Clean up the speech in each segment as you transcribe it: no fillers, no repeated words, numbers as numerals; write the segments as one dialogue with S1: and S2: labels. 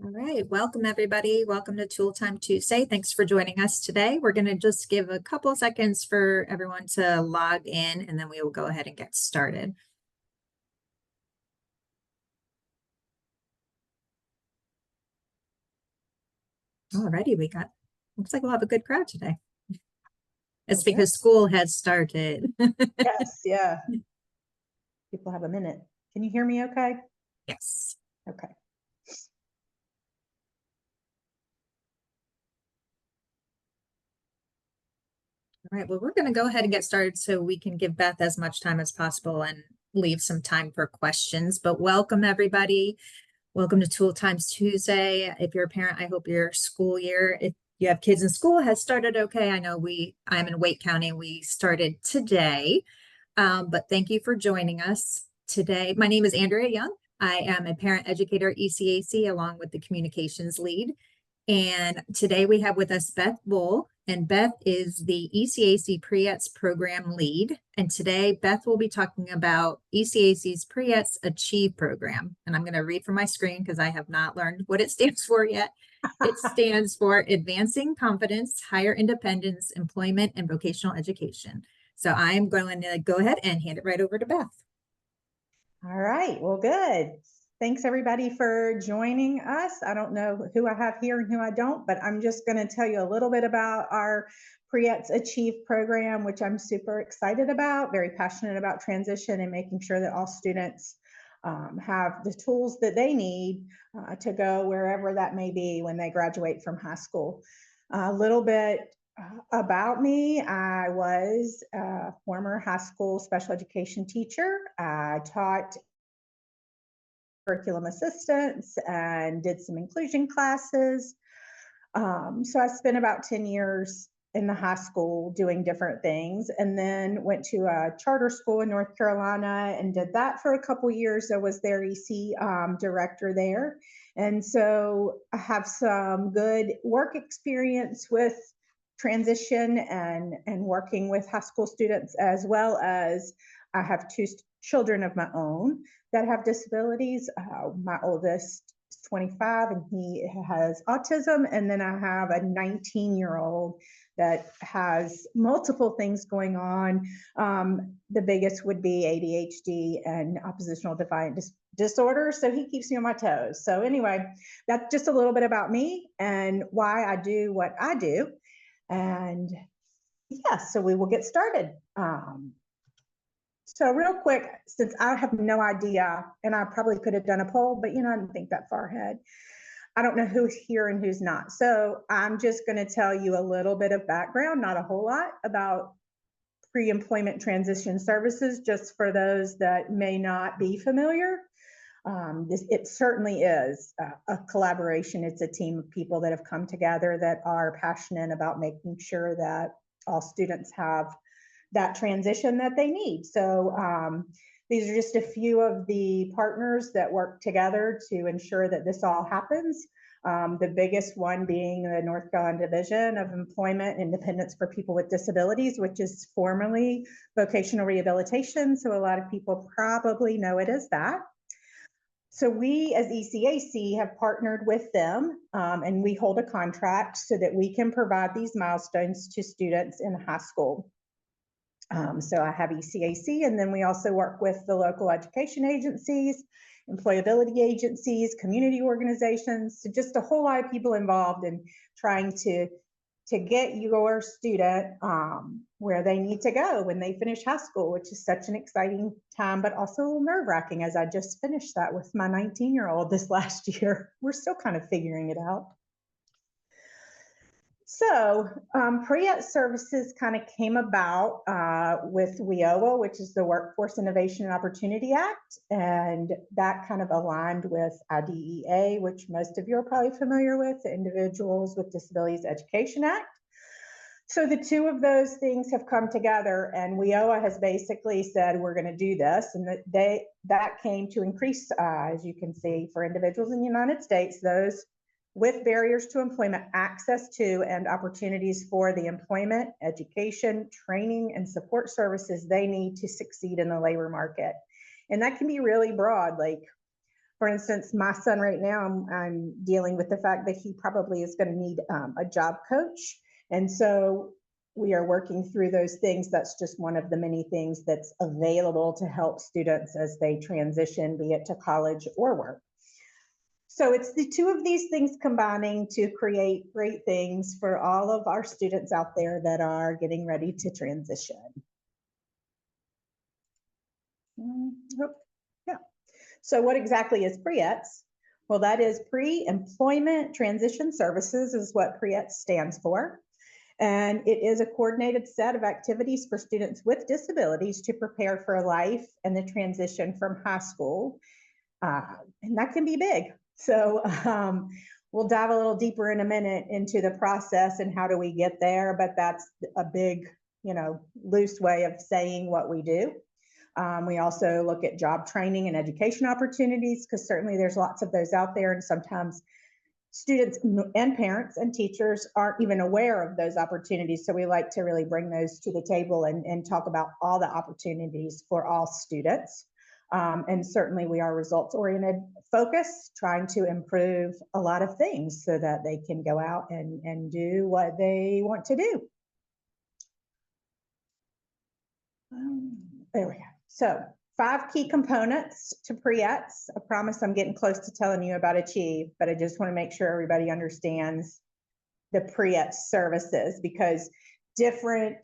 S1: All right, welcome everybody. Welcome to Tool Time Tuesday. Thanks for joining us today. We're going to just give a couple of seconds for everyone to log in, and then we will go ahead and get started. Alrighty, looks like we'll have a good crowd today. It's because school has started.
S2: Yes, yeah. People have a minute. Can you hear me okay?
S1: Yes.
S2: Okay.
S1: All right, well, we're going to go ahead and get started so we can give Beth as much time as possible and leave some time for questions. But welcome, everybody. Welcome to Tool Times Tuesday. If you're a parent, I hope your school year, if you have kids in school, has started okay. I know I'm in Wake County. We started today, but thank you for joining us today. My name is Andrea Young. I am a parent educator at ECAC along with the communications lead. And today we have with us Beth Bull, and Beth is the ECAC Pre-ETS program lead. And today Beth will be talking about ECAC's Pre-ETS Achieve program. And I'm going to read from my screen because I have not learned what it stands for yet. It stands for Advancing Confidence, Higher Independence, Employment, and Vocational Education. So I'm going to go ahead and hand it right over to Beth.
S2: All right, well, good. Thanks everybody for joining us. I don't know who I have here and who I don't, but I'm just going to tell you a little bit about our Pre-ETS Achieve program, which I'm super excited about, very passionate about transition and making sure that all students have the tools that they need to go wherever that may be when they graduate from high school. A little bit about me: I was a former high school special education teacher. I taught curriculum assistance and did some inclusion classes. So I spent about 10 years in the high school doing different things, and then went to a charter school in North Carolina and did that for a couple years. I was their EC director there. And so I have some good work experience with transition and working with high school students, as well as I have two children of my own that have disabilities. My oldest is 25 and he has autism. And then I have a 19-year-old that has multiple things going on. The biggest would be ADHD and oppositional defiant disorder. So he keeps me on my toes. So anyway, that's just a little bit about me and why I do what I do. And yeah, so we will get started. So real quick, since I have no idea, and I probably could have done a poll, but I didn't think that far ahead. I don't know who's here and who's not. So I'm just going to tell you a little bit of background, not a whole lot, about pre-employment transition services, just for those that may not be familiar. It certainly is a collaboration. It's a team of people that have come together that are passionate about making sure that all students have that transition that they need. So these are just a few of the partners that work together to ensure that this all happens. The biggest one being the North Carolina Division of Employment Independence for People with Disabilities, which is formerly Vocational Rehabilitation. So a lot of people probably know it as that. So we as ECAC have partnered with them and we hold a contract so that we can provide these milestones to students in high school. So I have ECAC, and then we also work with the local education agencies, employability agencies, community organizations, so just a whole lot of people involved in trying to get your student where they need to go when they finish high school, which is such an exciting time, but also a little nerve-wracking, as I just finished that with my 19-year-old this last year. We're still kind of figuring it out. So Pre-ETS services kind of came about with WIOA, which is the Workforce Innovation and Opportunity Act, and that kind of aligned with IDEA, which most of you are probably familiar with, the Individuals with Disabilities Education Act. So the two of those things have come together, and WIOA has basically said we're going to do this, and that came to increase, as you can see, for individuals in the United States, those with barriers to employment, access to and opportunities for the employment, education, training, and support services they need to succeed in the labor market. And that can be really broad, like For instance, my son right now, I'm dealing with the fact that he probably is going to need a job coach. And so we are working through those things. That's just one of the many things that's available to help students as they transition, be it to college or work. So it's the two of these things combining to create great things for all of our students out there that are getting ready to transition. Yeah. So what exactly is Pre-ETS? Well, that is Pre-Employment Transition Services is what Pre-ETS stands for. And it is a coordinated set of activities for students with disabilities to prepare for life and the transition from high school. And that can be big. So we'll dive a little deeper in a minute into the process and how do we get there, but that's a big, loose way of saying what we do. We also look at job training and education opportunities, because certainly there's lots of those out there, and sometimes students and parents and teachers aren't even aware of those opportunities. So we like to really bring those to the table and talk about all the opportunities for all students. And certainly we are results-oriented focused, trying to improve a lot of things so that they can go out and do what they want to do. There we go. So 5 key components to Pre-ETS. I promise I'm getting close to telling you about Achieve, but I just want to make sure everybody understands the Pre-ETS services, because different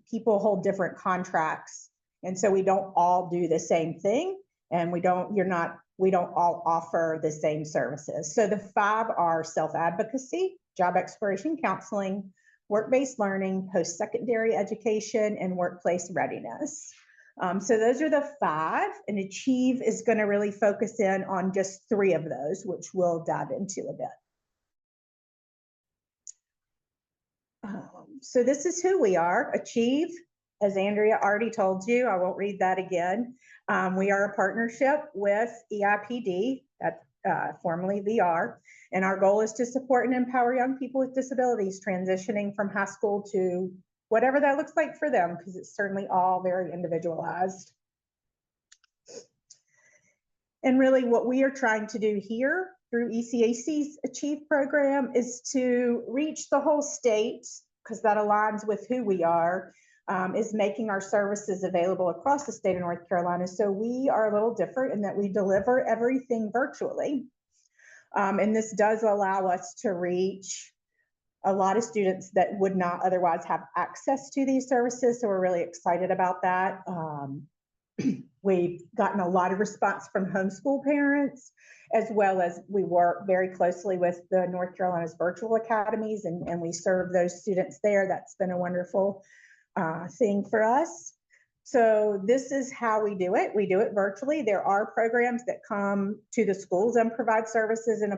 S2: people hold different contracts. And so we don't all do the same thing, and we don't all offer the same services. So the 5 are self-advocacy, job exploration counseling, work-based learning, post-secondary education, and workplace readiness. So those are the 5, and Achieve is going to really focus in on just 3 of those, which we'll dive into a bit. So this is who we are. Achieve, as Andrea already told you, I won't read that again. We are a partnership with EIPD, formerly VR, and our goal is to support and empower young people with disabilities transitioning from high school to whatever that looks like for them, because it's certainly all very individualized. And really what we are trying to do here through ECAC's Achieve program is to reach the whole state, because that aligns with who we are, is making our services available across the state of North Carolina. So we are a little different in that we deliver everything virtually. And this does allow us to reach a lot of students that would not otherwise have access to these services. So we're really excited about that. We've gotten a lot of response from homeschool parents, as well as we work very closely with the North Carolina's virtual academies, and we serve those students there. That's been a wonderful thing for us. So this is how we do it. We do it virtually. There are programs that come to the schools and provide services in a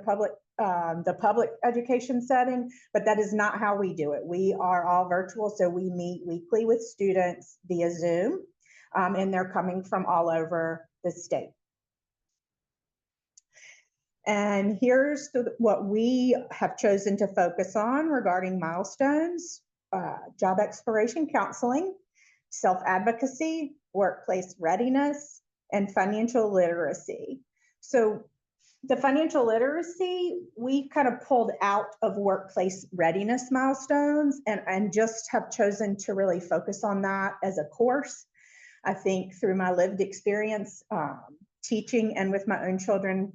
S2: the public education setting, but that is not how we do it. We are all virtual, so we meet weekly with students via Zoom, and they're coming from all over the state. And here's what we have chosen to focus on regarding milestones: job exploration counseling, self-advocacy, workplace readiness, and financial literacy. So the financial literacy, we kind of pulled out of workplace readiness milestones and just have chosen to really focus on that as a course. I think through my lived experience teaching and with my own children,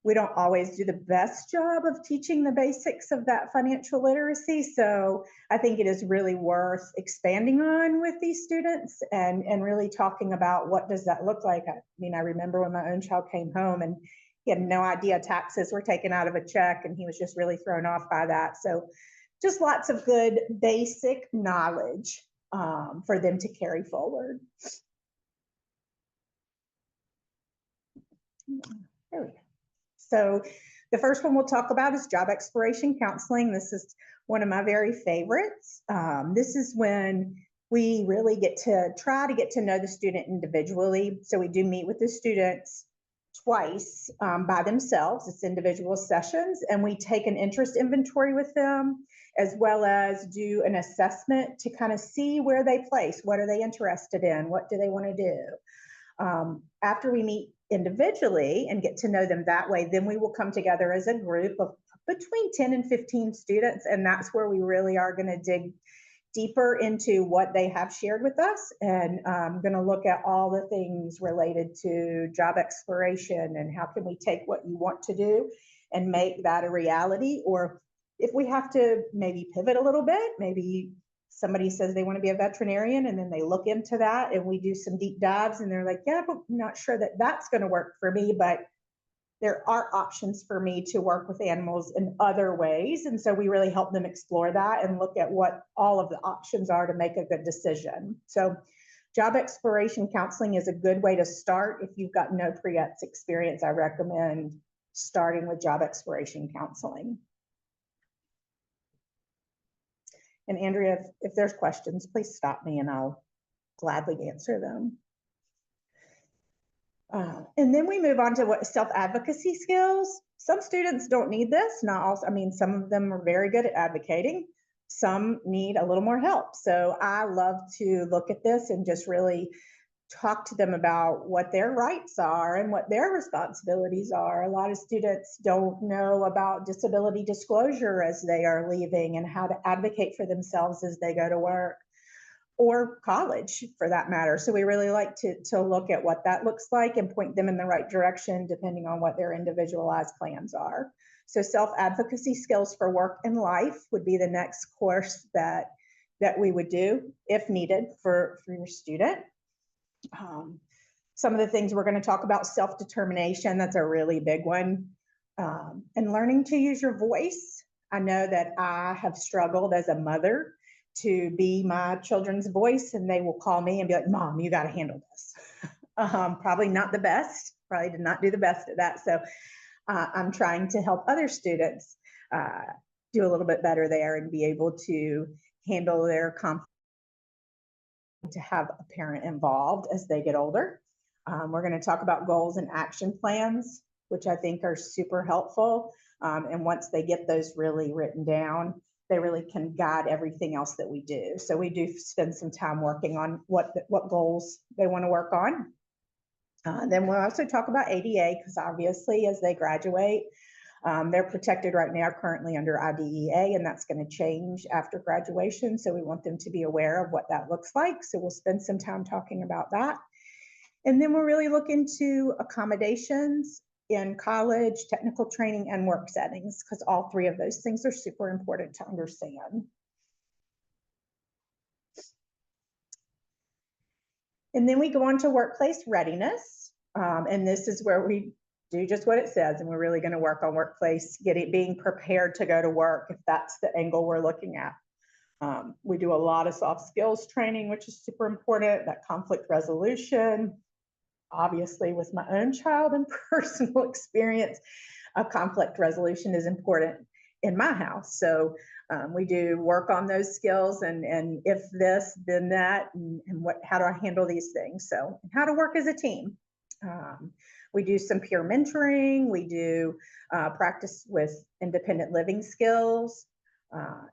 S2: we don't always do the best job of teaching the basics of that financial literacy. So I think it is really worth expanding on with these students and really talking about what does that look like. I mean, I remember when my own child came home and he had no idea taxes were taken out of a check, and he was just really thrown off by that. So just lots of good basic knowledge for them to carry forward. There we go. So the first one we'll talk about is job exploration counseling. This is one of my very favorites. This is when we really try to get to know the student individually. So we do meet with the students twice by themselves. It's individual sessions, and we take an interest inventory with them, as well as do an assessment to kind of see where they place. What are they interested in? What do they want to do? After we meet individually and get to know them that way, then we will come together as a group of between 10 and 15 students. And that's where we really are going to dig deeper into what they have shared with us, and I'm going to look at all the things related to job exploration and how can we take what you want to do and make that a reality, or if we have to maybe pivot a little bit, maybe somebody says they want to be a veterinarian and then they look into that and we do some deep dives and they're like, yeah, but I'm not sure that that's going to work for me, but there are options for me to work with animals in other ways. And so we really help them explore that and look at what all of the options are to make a good decision. So job exploration counseling is a good way to start. If you've got no pre-ETS experience, I recommend starting with job exploration counseling. And Andrea, if there's questions, please stop me and I'll gladly answer them. And then we move on to what self-advocacy skills. Some students don't need this, not all. I mean, some of them are very good at advocating. Some need a little more help. So I love to look at this and just really talk to them about what their rights are and what their responsibilities are. A lot of students don't know about disability disclosure as they are leaving and how to advocate for themselves as they go to work, or college for that matter. So we really like to look at what that looks like and point them in the right direction depending on what their individualized plans are. So self-advocacy skills for work and life would be the next course that we would do if needed for your student. Some of the things we're going to talk about: self-determination, that's a really big one, and learning to use your voice. I know that I have struggled as a mother to be my children's voice, and they will call me and be like, Mom, you got to handle this. Probably not the best, probably did not do the best at that. So I'm trying to help other students do a little bit better there and be able to handle their conflict, to have a parent involved as they get older. We're going to talk about goals and action plans, which I think are super helpful. And once they get those really written down, they really can guide everything else that we do. So we do spend some time working on what goals they want to work on. Then we'll also talk about ADA, because obviously as they graduate, they're protected right now currently under IDEA, and that's going to change after graduation. So we want them to be aware of what that looks like. So we'll spend some time talking about that. And then we'll really look into accommodations in college, technical training, and work settings, because all three of those things are super important to understand. And then we go on to workplace readiness. And this is where we do just what it says. And we're really going to work on workplace, being prepared to go to work, if that's the angle we're looking at. We do a lot of soft skills training, which is super important, that conflict resolution. Obviously, with my own child and personal experience, conflict resolution is important in my house. So we do work on those skills, and if this, then that, and how do I handle these things? So, and how to work as a team. We do some peer mentoring. We do practice with independent living skills,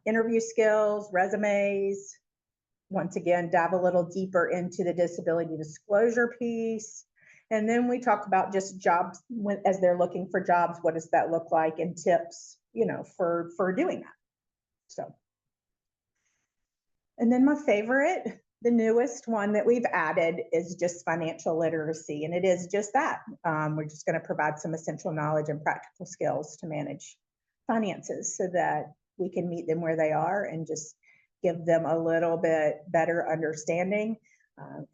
S2: interview skills, resumes. Once again, dive a little deeper into the disability disclosure piece. And then we talk about just jobs as they're looking for jobs. What does that look like, and tips, for doing that. So, and then my favorite, the newest one that we've added, is just financial literacy. And it is just that. We're just going to provide some essential knowledge and practical skills to manage finances so that we can meet them where they are and just give them a little bit better understanding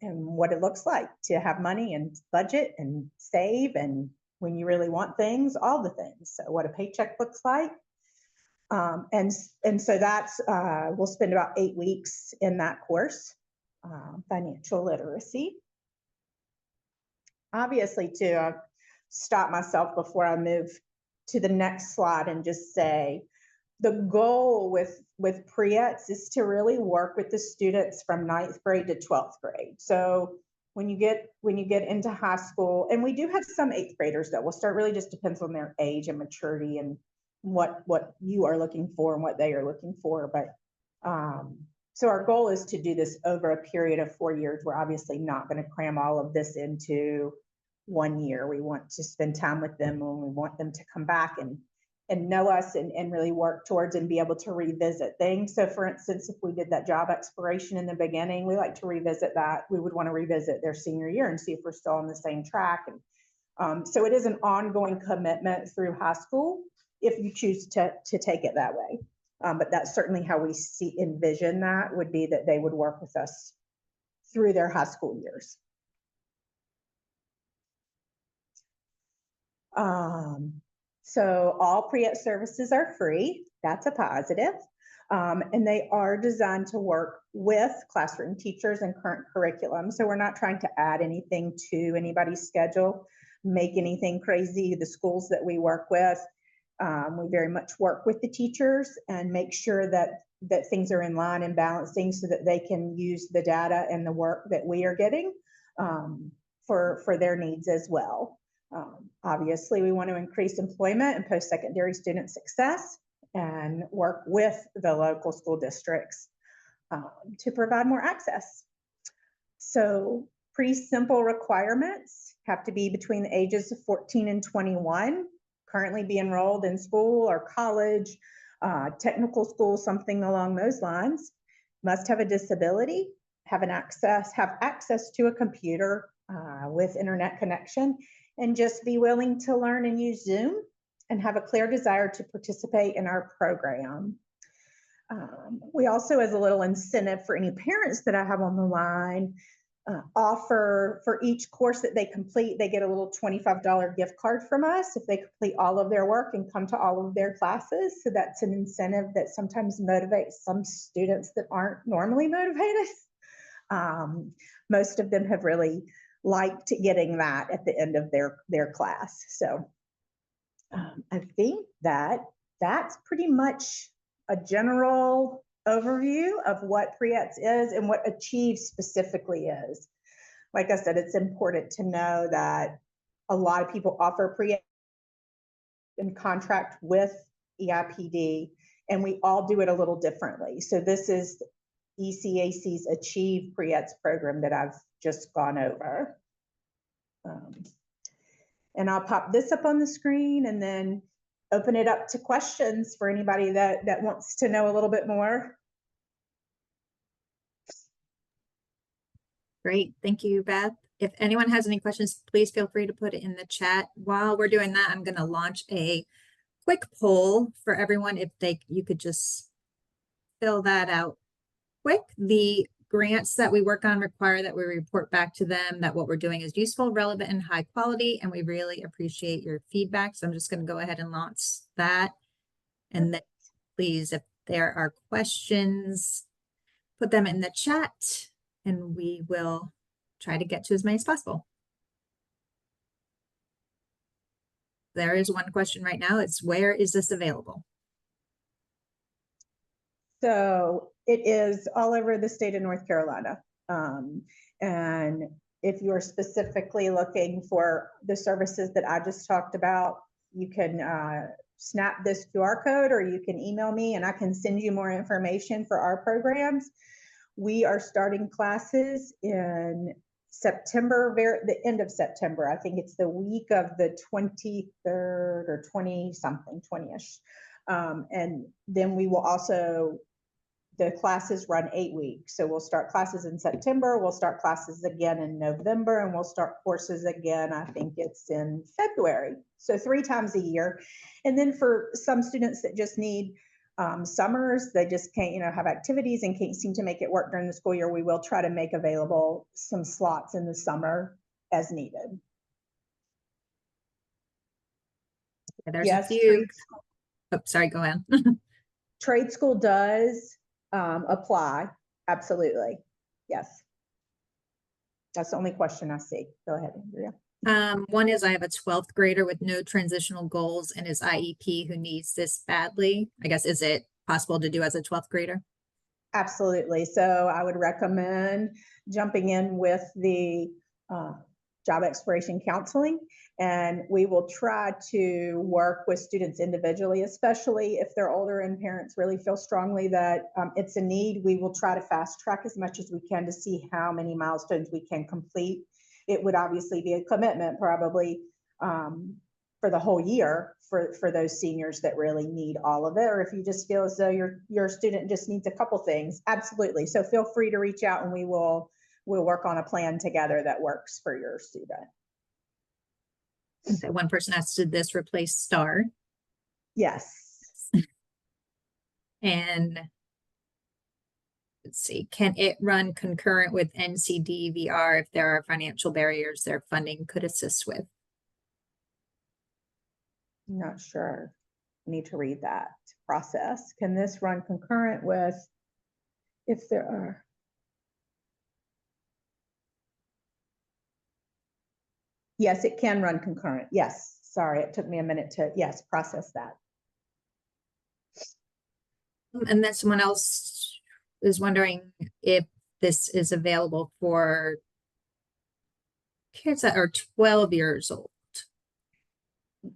S2: and what it looks like to have money and budget and save, and when you really want things, all the things. So what a paycheck looks like. And so that's, we'll spend about 8 weeks in that course, financial literacy. Obviously, to stop myself before I move to the next slide and just say, the goal with Pre-ETS is to really work with the students from 9th grade to 12th grade. So when you get into high school, and we do have some 8th graders that will start, really just depends on their age and maturity and what you are looking for and what they are looking for. But so our goal is to do this over a period of 4 years. We're obviously not going to cram all of this into 1 year. We want to spend time with them, and we want them to come back and know us and really work towards and be able to revisit things. So for instance, if we did that job exploration in the beginning, we like to revisit that. We would want to revisit their senior year and see if we're still on the same track. And so it is an ongoing commitment through high school if you choose to take it that way. But that's certainly how we envision that would be that they would work with us through their high school years. So all Pre-ETS services are free. That's a positive. And they are designed to work with classroom teachers and current curriculum. So we're not trying to add anything to anybody's schedule, make anything crazy. The schools that we work with, we very much work with the teachers and make sure that things are in line and balancing so that they can use the data and the work that we are getting for their needs as well. Obviously, we want to increase employment and post-secondary student success and work with the local school districts to provide more access. So pretty simple requirements have to be between the ages of 14 and 21, currently be enrolled in school or college, technical school, something along those lines, must have a disability, have access to a computer with internet connection, and just be willing to learn and use Zoom and have a clear desire to participate in our program. We also, as a little incentive for any parents that I have on the line, offer for each course that they complete, they get a little $25 gift card from us if they complete all of their work and come to all of their classes. So that's an incentive that sometimes motivates some students that aren't normally motivated. Most of them have really liked getting that at the end of their class. So I think that's pretty much a general overview of what Pre-ETS is and what Achieve specifically is. Like I said, it's important to know that a lot of people offer Pre-ETS in contract with EIPD, and we all do it a little differently. So this is ECAC's Achieve Pre-ETS program that I've just gone over. And I'll pop this up on the screen and then open it up to questions for anybody that wants to know a little bit more.
S1: Great, thank you, Beth. If anyone has any questions, please feel free to put it in the chat. While we're doing that, I'm going to launch a quick poll for everyone. If you could just fill that out quick. The grants that we work on require that we report back to them that what we're doing is useful, relevant, and high quality, and we really appreciate your feedback. So I'm just going to go ahead and launch that. And then please, if there are questions, put them in the chat, and we will try to get to as many as possible. There is one question right now. It's, where is this available?
S2: So it is all over the state of North Carolina. And if you're specifically looking for the services that I just talked about, you can snap this QR code or you can email me and I can send you more information for our programs. We are starting classes in September, the end of September. I think it's the week of the 23rd or 20-something, 20-ish. And then we will also, the classes run 8 weeks. So we'll start classes in September, we'll start classes again in November, and we'll start courses again, I think it's in February. So 3 times a year. And then for some students that just need summers, they just can't, have activities and can't seem to make it work during the school year, we will try to make available some slots in the summer as needed.
S1: There's a few. Oh, sorry, go ahead.
S2: Trade school does apply. Absolutely. Yes. That's the only question I see. Go ahead, Andrea.
S1: One is, I have a 12th grader with no transitional goals and his IEP who needs this badly. I guess, is it possible to do as a 12th grader?
S2: Absolutely. So I would recommend jumping in with the job exploration counseling, and we will try to work with students individually, especially if they're older and parents really feel strongly that it's a need. We will try to fast track as much as we can to see how many milestones we can complete it would obviously be a commitment probably for the whole year for those seniors that really need all of it. Or if you just feel as though your student just needs a couple things, absolutely. So feel free to reach out and we'll work on a plan together that works for your student.
S1: So one person asked, did this replace STAR?
S2: Yes.
S1: And let's see, can it run concurrent with NCD-VR if there are financial barriers their funding could assist with?
S2: I'm not sure. I need to read that process. Can this run concurrent with if there are? Yes, it can run concurrent. Yes. Sorry, it took me a minute to, yes, process that.
S1: And then someone else is wondering if this is available for kids that are 12 years old.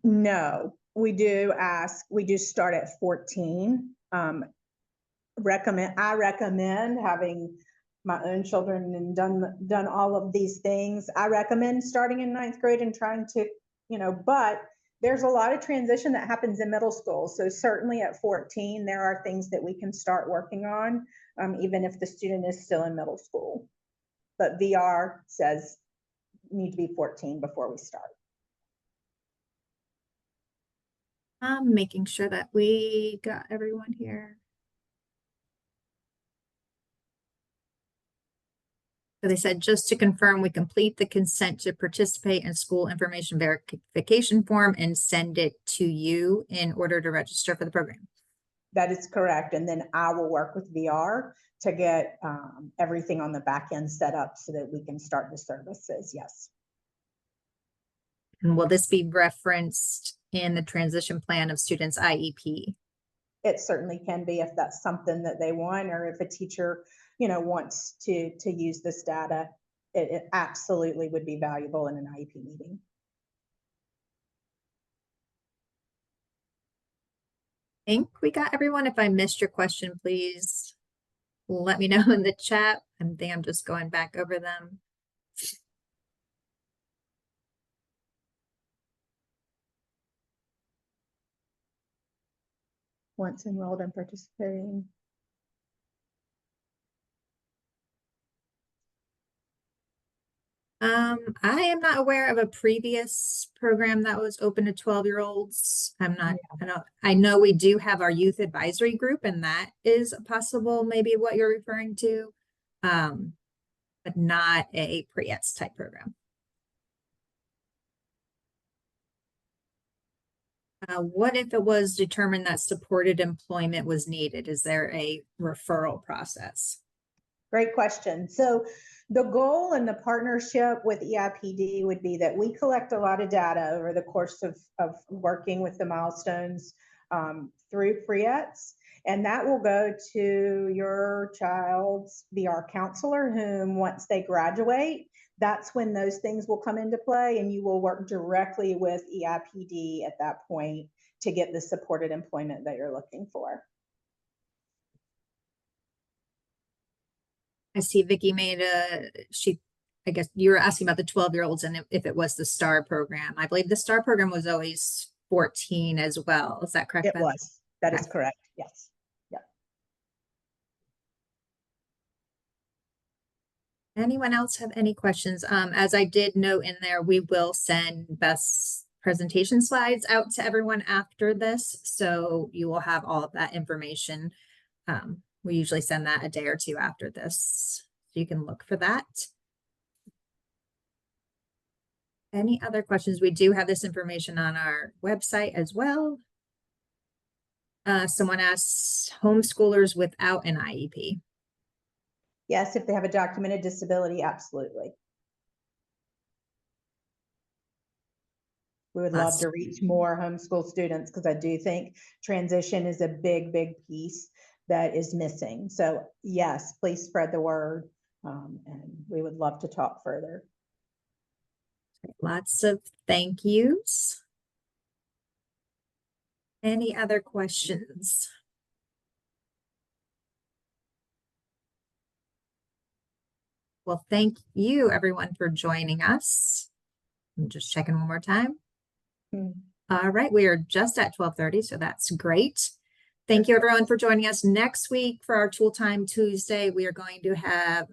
S2: No, we do start at 14. I recommend having my own children and done all of these things. I recommend starting in 9th grade and trying to, but there's a lot of transition that happens in middle school. So certainly at 14, there are things that we can start working on, even if the student is still in middle school. But VR says need to be 14 before we start.
S1: I'm making sure that we got everyone here. So they said, just to confirm, we complete the consent to participate in school information verification form and send it to you in order to register for the program.
S2: That is correct. And then I will work with VR to get everything on the back end set up so that we can start the services. Yes.
S1: And will this be referenced in the transition plan of students' IEP?
S2: It certainly can be if that's something that they want, or if a teacher, wants to use this data, it absolutely would be valuable in an IEP meeting.
S1: I think we got everyone. If I missed your question, please let me know in the chat. I think I'm just going back over them.
S2: Once enrolled and participating.
S1: I am not aware of a previous program that was open to 12-year-olds. I know we do have our youth advisory group, and that is possible, maybe what you're referring to, but not a pre-ETS type program. What if it was determined that supported employment was needed? Is there a referral process?
S2: Great question. So the goal and the partnership with EIPD would be that we collect a lot of data over the course of working with the milestones through Pre-ETS, and that will go to your child's VR counselor, whom once they graduate, that's when those things will come into play, and you will work directly with EIPD at that point to get the supported employment that you're looking for.
S1: I see Vicky made I guess you were asking about the 12-year-olds and if it was the STAR program. I believe the STAR program was always 14 as well. Is that correct,
S2: It
S1: Beth?
S2: was. That is correct. Yes. Yeah.
S1: Anyone else have any questions? As I did note in there, we will send Beth's presentation slides out to everyone after this. So you will have all of that information. We usually send that a day or two after this. So you can look for that. Any other questions? We do have this information on our website as well. Someone asks, homeschoolers without an IEP.
S2: Yes, if they have a documented disability, absolutely. We would love to reach more homeschool students because I do think transition is a big, big piece that is missing. So yes, please spread the word, and we would love to talk further.
S1: Lots of thank yous. Any other questions? Well, thank you everyone for joining us. I'm just checking one more time. All right, we are just at 12:30, so that's great. Thank you everyone for joining us. Next week for our Tool Time Tuesday, we are going to have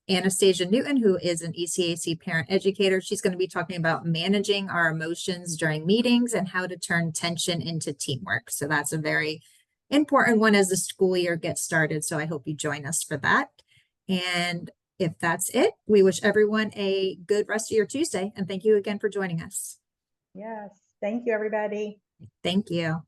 S1: Anastasia Newton, who is an ECAC parent educator. She's going to be talking about managing our emotions during meetings and how to turn tension into teamwork. So that's a very important one as the school year gets started. So I hope you join us for that. And if that's it, we wish everyone a good rest of your Tuesday. And thank you again for joining us.
S2: Yes. Thank you, everybody.
S1: Thank you.